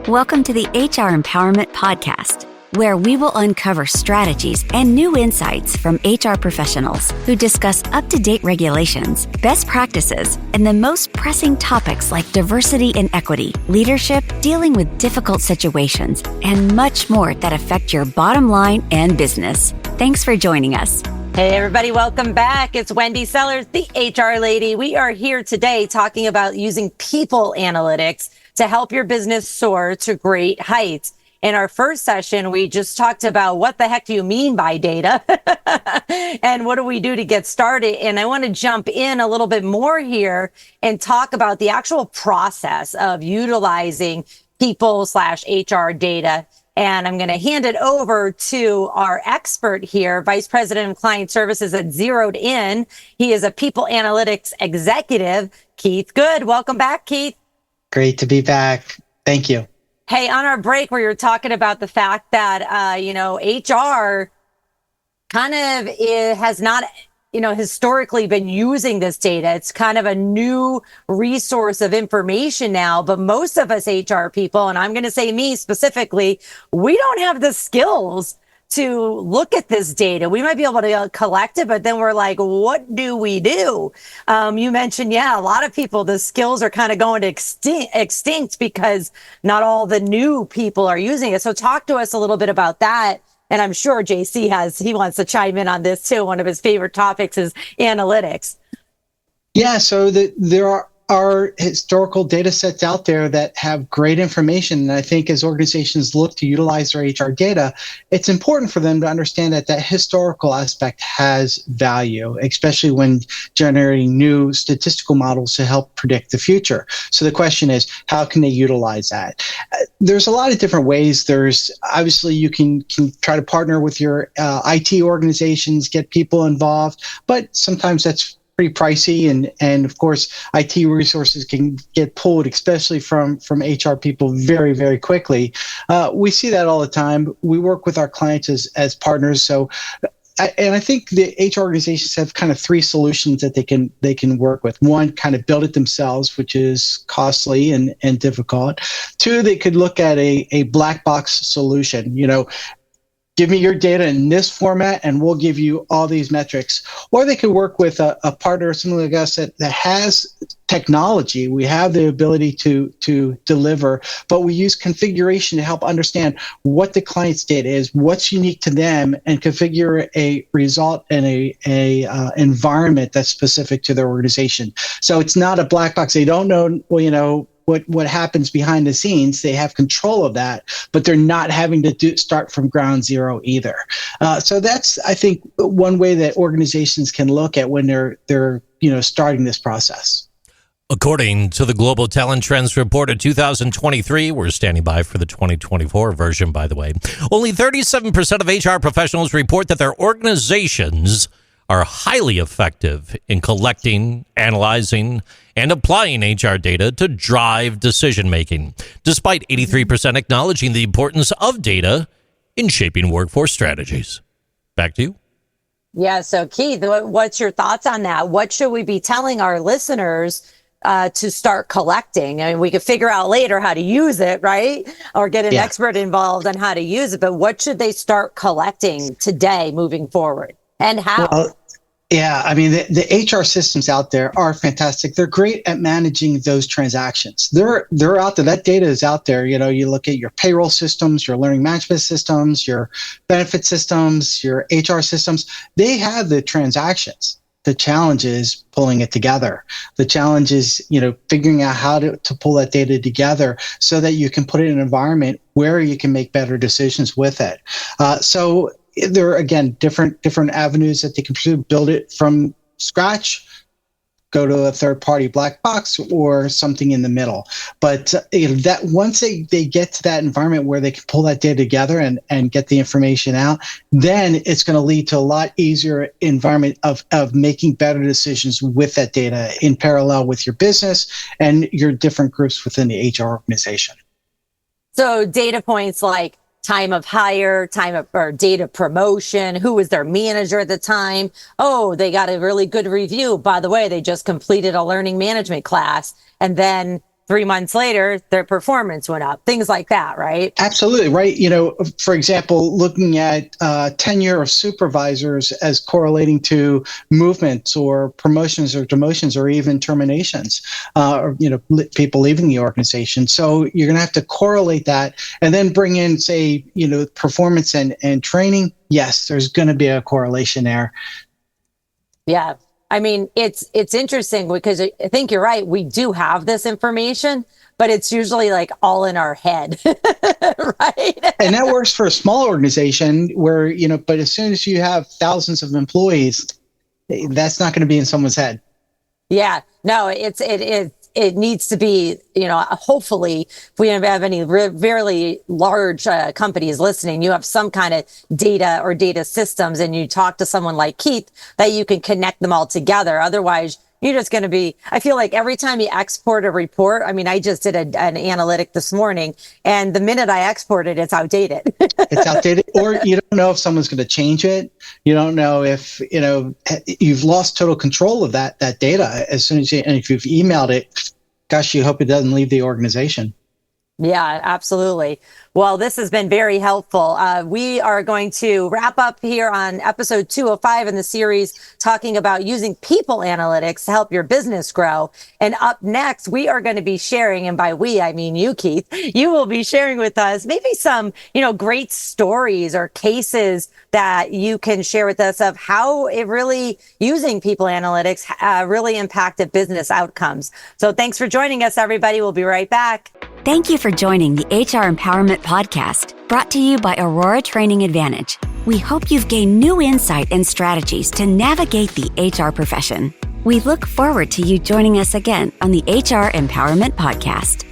Welcome to the HR Empowerment Podcast, where we will uncover strategies and new insights from HR professionals who discuss up-to-date regulations, best practices, and the most pressing topics like diversity and equity, leadership, dealing with difficult situations, and much more that affect your bottom line and business. Thanks for joining us. Hey, everybody, welcome back. It's Wendy Sellers, the HR lady. We are here today talking about using people analytics to help your business soar to great heights. In our first session, we just talked about what the heck do you mean by data and what do we do to get started. And I want to jump in a little bit more here and talk about the actual process of utilizing people/HR data. And I'm going to hand it over to our expert here, Vice President of Client Services at Zeroed In. He is a people analytics executive, Keith Good. Welcome back, Keith. Great to be back. Thank you. Hey, on our break where you're talking about the fact that, HR kind of has not, historically been using this data. It's kind of a new resource of information now, but most of us HR people, and I'm going to say me specifically, we don't have the skills to look at this data. We might be able to collect it, but then we're like, what do we do? You mentioned, a lot of people, the skills are kind of going to extinct because not all the new people are using it. So talk to us a little bit about that. And I'm sure JC he wants to chime in on this too. One of his favorite topics is analytics. Yeah, so there are historical data sets out there that have great information. And I think as organizations look to utilize their HR data, it's important for them to understand that historical aspect has value, especially when generating new statistical models to help predict the future. So the question is, how can they utilize that? There's a lot of different ways. There's obviously you can try to partner with your IT organizations, get people involved, but sometimes that's pretty pricey, and of course, IT resources can get pulled, especially from HR people, very, very quickly. We see that all the time. We work with our clients as partners. So, I think the HR organizations have kind of three solutions that they can work with. One, kind of build it themselves, which is costly and difficult. Two, they could look at a black box solution. Give me your data in this format and we'll give you all these metrics. Or they could work with a partner, someone like us that has technology. We have the ability to deliver, but we use configuration to help understand what the client's data is, what's unique to them, and configure a result and a environment that's specific to their organization. So it's not a black box. They don't know, what happens behind the scenes. They have control of that, but they're not having to start from ground zero either. So that's, I think, one way that organizations can look at when they're starting this process. According to the Global Talent Trends Report of 2023, we're standing by for the 2024 version, by the way, only 37% of HR professionals report that their organizations are highly effective in collecting, analyzing, and applying HR data to drive decision-making, despite 83% acknowledging the importance of data in shaping workforce strategies. Back to you. Yeah, so Keith, what's your thoughts on that? What should we be telling our listeners to start collecting? I mean, we could figure out later how to use it, right? Or get an expert involved on how to use it, but what should they start collecting today moving forward? And how? Well, yeah, I mean, the HR systems out there are fantastic. They're great at managing those transactions. They're out there. That data is out there. You look at your payroll systems, your learning management systems, your benefit systems, your HR systems. They have the transactions. The challenge is pulling it together. The challenge is, figuring out how to pull that data together so that you can put it in an environment where you can make better decisions with it. So there are, again, different avenues that they can pursue. Build it from scratch, go to a third-party black box, or something in the middle. But that once they get to that environment where they can pull that data together and get the information out, then it's going to lead to a lot easier environment of making better decisions with that data in parallel with your business and your different groups within the HR organization. So data points like time of hire, or data promotion, who was their manager at the time. Oh, they got a really good review. By the way, they just completed a learning management class. And then 3 months later, their performance went up, things like that, right? Absolutely, right. For example, looking at tenure of supervisors as correlating to movements or promotions or demotions or even terminations, or people leaving the organization. So you're going to have to correlate that and then bring in, say, performance and training. Yes, there's going to be a correlation there. Yeah. I mean, it's interesting because I think you're right. We do have this information, but it's usually like all in our head, right? And that works for a small organization where, but as soon as you have thousands of employees, that's not going to be in someone's head. Yeah, no, it needs to be, hopefully if we have any very large companies listening, you have some kind of data or data systems and you talk to someone like Keith that you can connect them all together. Otherwise, you're just going to be, I feel like every time you export a report, I mean, I just did an analytic this morning and the minute I export it, it's outdated. It's outdated, or you don't know if someone's going to change it. You don't know if, you've lost total control of that data as soon as and if you've emailed it, gosh, you hope it doesn't leave the organization. Yeah, absolutely. Well, this has been very helpful. We are going to wrap up here on episode 205 in the series, talking about using people analytics to help your business grow. And up next, we are going to be sharing, and by we, I mean you, Keith, you will be sharing with us maybe some, great stories or cases that you can share with us of how it really using people analytics really impacted business outcomes. So thanks for joining us, everybody. We'll be right back. Thank you for joining the HR Empowerment Podcast, brought to you by Aurora Training Advantage. We hope you've gained new insight and strategies to navigate the HR profession. We look forward to you joining us again on the HR Empowerment Podcast.